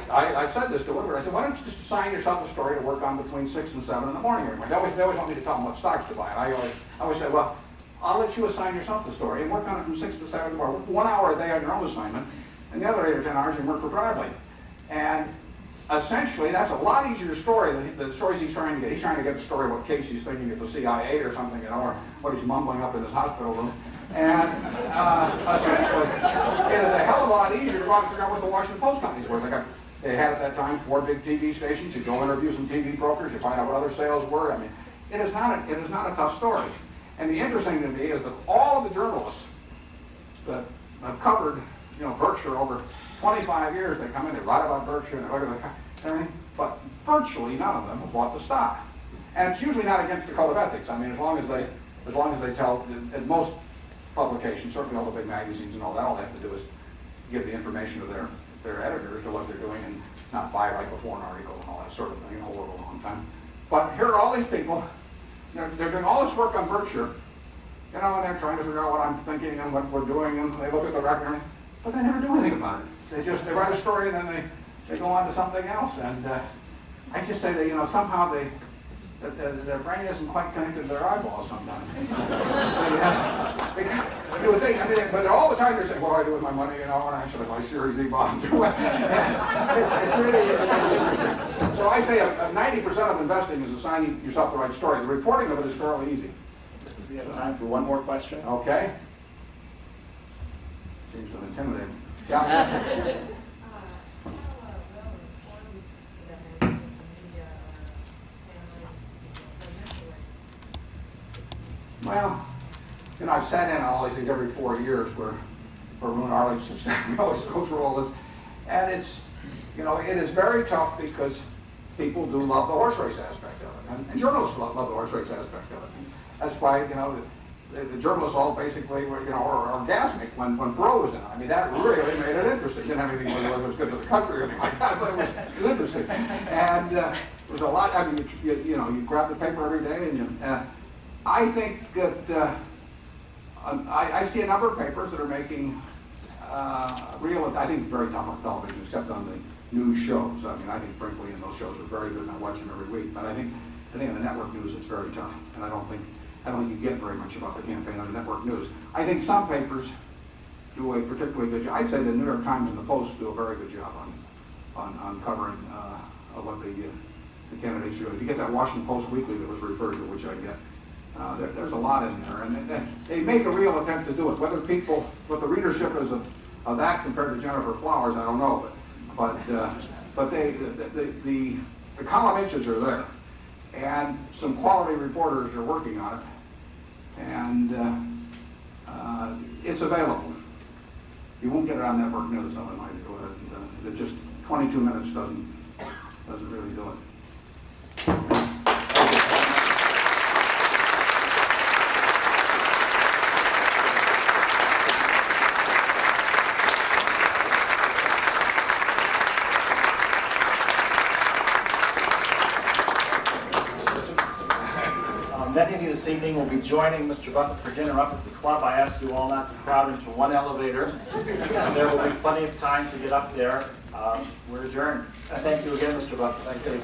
[SPEAKER 3] said this to Woodward. I said, why don't you just assign yourself a story to work on between 6 and 7 in the morning every morning? They always want me to tell them what stocks to buy. And I always say, well, I'll let you assign yourself the story and work on it from 6 to 7 in the morning. 1 hour a day on your own assignment, and the other 8 or 10 hours you work for Bradley. And essentially, that's a lot easier story than the stories he's trying to get. He's trying to get the story of what case he's thinking at the CIA or something, you know, or what he's mumbling up in his hospital room. And essentially, it is a hell of a lot easier to go out and figure out what the Washington Post Company's worth. They had at that time 4 big TV stations. You go interview some TV brokers. You find out what other sales were. I mean, it is not a tough story. And the interesting to me is that all of the journalists that have covered, you know, Berkshire over 25 years, they come in, they write about Berkshire, and they look at everything, but virtually none of them have bought the stock. And it's usually not against the code of ethics. I mean, as long as they tell, at most publications, certainly all the big magazines and all that, all they have to do is give the information to their editors to what they're doing and not buy right before an article and all that sort of thing, hold it a long time. But here are all these people, they're doing all this work on Berkshire, you know, and they're trying to figure out what I'm thinking and what we're doing, and they look at the record, but they never do anything about it. They write a story and then they go on to something else. And I just say that, you know, somehow their brain isn't quite connected to their eyeballs sometimes. You would think, I mean, but all the time they're saying, what do I do with my money? You know, and I should have buy Series E bonds. It's really interesting. So I say 90% of investing is assigning yourself the right story. The reporting of it is fairly easy.
[SPEAKER 1] We have time for one more question.
[SPEAKER 3] Okay. Seems to intimidate. Yeah. Well, you know, I've sat in on all these things every 4 years where Rune Arledge sits down. We always go through all this. And it's, you know, it is very tough because people do love the horse race aspect of it. And journalists love the horse race aspect of it. That's why, you know, the journalists all basically were, you know, are orgasmic when Perot was in it. I mean, that really made it interesting. It didn't have anything to do with whether it was good to the country or anything like that, but it was interesting. And there was a lot, I mean, you know, you grab the paper every day and you, I think that I see a number of papers that are making real, I think very tough on television, except on the news shows. I mean, I think Brinkley and those shows are very good, and I watch them every week. But I think in the network news it's very tough, and I don't think you get very much about the campaign on the network news. I think some papers do a particularly good job. I'd say the New York Times and the Post do a very good job on covering what the candidates do. If you get that Washington Post Weekly that was referred to, which I get, there's a lot in there, and they make a real attempt to do it. Whether people, what the readership is of that compared to Jennifer Flowers, I don't know, but the column inches are there, and some quality reporters are working on it, and it's available. You won't get it on network news, though, in my view. It just 22 minutes doesn't really do it.
[SPEAKER 1] Many of you this evening will be joining Mr. Buffett for dinner up at the club. I ask you all not to crowd into one elevator. And there will be plenty of time to get up there. We're adjourned. Thank you again, Mr. Buffett. Thanks, evening.